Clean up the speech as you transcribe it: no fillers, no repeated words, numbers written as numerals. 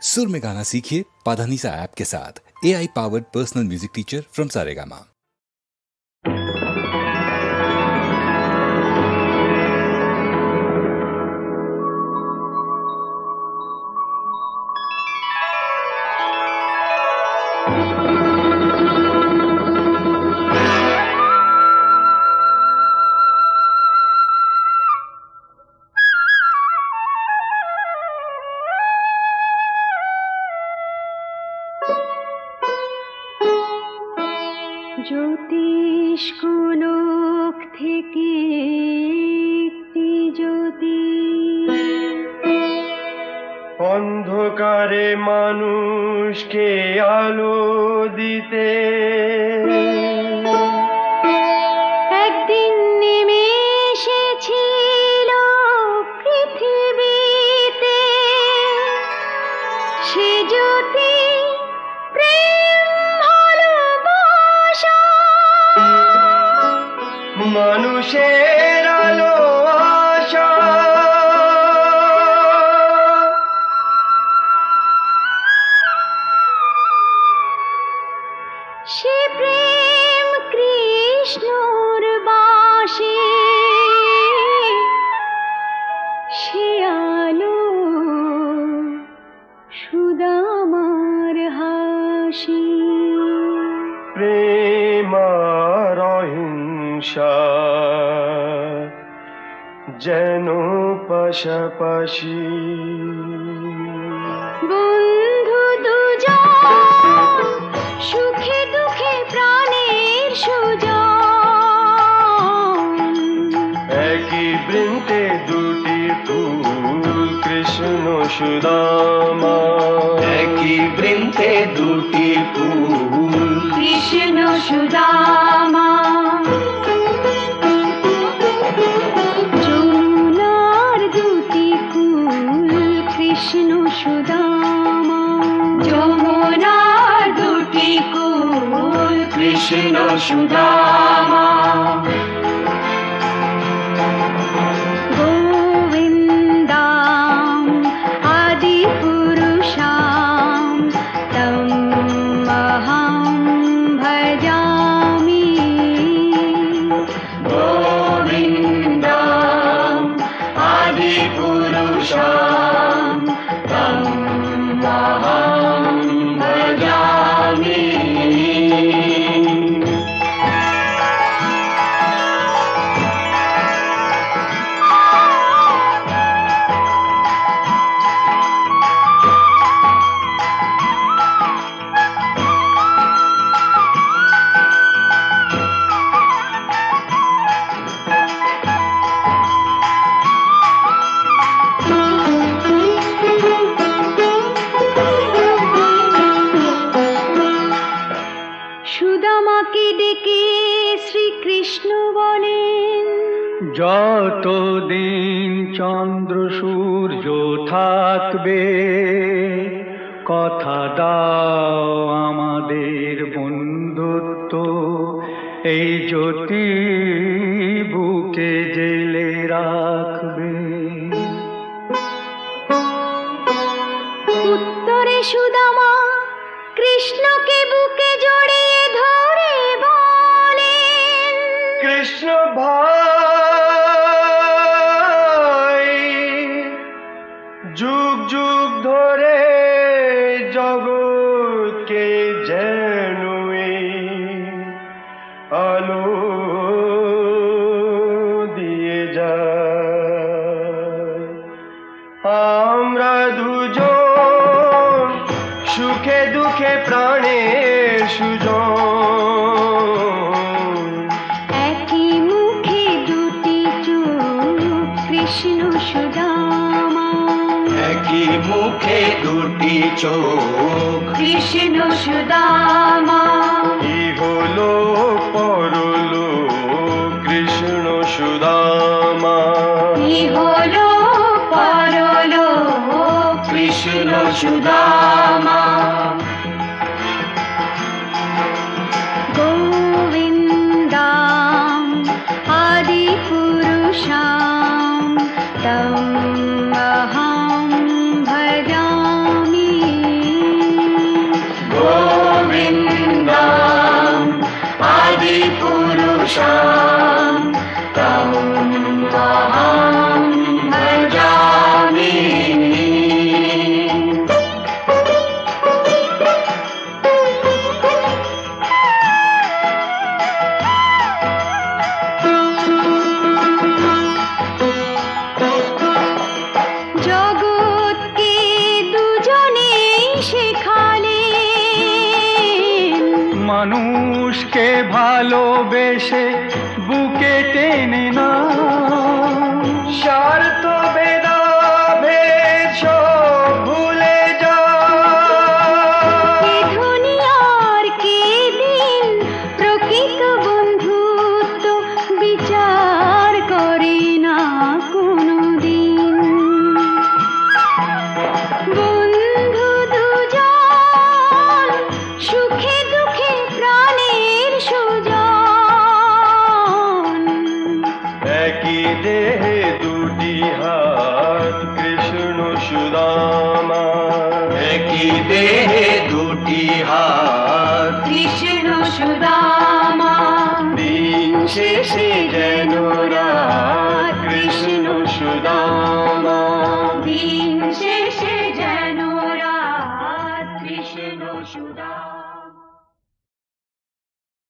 सुर में गाना सीखिए पाधानीसा ऐप के साथ। AI powered personal music teacher from Saregama. জ্যোতিষ গোলক থেকে একটি জ্যোতি অন্ধকারে মানুষকে আলো দিতে একদিন নেমে এসেছিল পৃথিবীতে। সে জ্যোতি মানুষের আলো আশা, সে প্রেম কৃষ্ণর বাসে, সে আলো সুদামার হাসি। প্রেম আর অহিংসা যেন পাশাপাশি, বন্ধু দুজন সুখে দুঃখে প্রাণের সুজন। একই বৃন্তে দুটি ফুল কৃষ্ণ সুদামা, একই বৃন্তে দুটি ফুল কৃষ্ণ সুদামা। যমুনার দুটি কুল কৃষ্ণ সুদামা, যমুনার দুটি কুল কৃষ্ণ সুদামা। গোবিন্দাম আদি পুরুষাম তম অহং ভজামি। গোবিন্দম আদি পুরুষাম তম অহং ভজামি। সুদামাকে ডেকে শ্রীকৃষ্ণ বলেন, যতদিন চন্দ্র সূর্য থাকবে কথা দাও আমাদের বন্ধুত্ব, এই জ্যোতি বুকে জেলে রাখবে। উত্তরে সুদামা কৃষ্ণকে বুকে জড়িয়ে ধরে বলেন, কৃষ্ণ ভাই, যুগ যুগ ধরে জগৎকে যেন এই আলো দিয়ে যায়। আমরা দুজন সুখে দুঃখে প্রাণের সুজন, একই মুখে দুটি চোখ কৃষ্ণ সুদামা, একই মুখে দুটি চোখ কৃষ্ণ সুদামা। ইহলোক পরলোক কৃষ্ণ সুদামা, ইহলোক পরলোক কৃষ্ণ সুদামা। গোবিন্দাম আদি পুরুষাম তম অহং ভজামি। श्याम तं अहं भजामि। জগৎকে দুজনে শেখালেন, মানুষকে ভালোবেসে বুকে টেনে না, স্বার্থ ভেদাভেদ সব ভুলে যাও। কে দুনিয়ার কে দিন, প্রকৃত বন্ধুত্ব বিচার করে না কোনোদিন। বন্ধু দুজন, সুখে দুঃখে প্রাণের সুজন। একই দেহে দুটি হাত কৃষ্ণ সুদামা, একই দেহে দুটি হাত কৃষ্ণ সুদামা, দিন শেষে যেন রাত কৃষ্ণ সুদামা।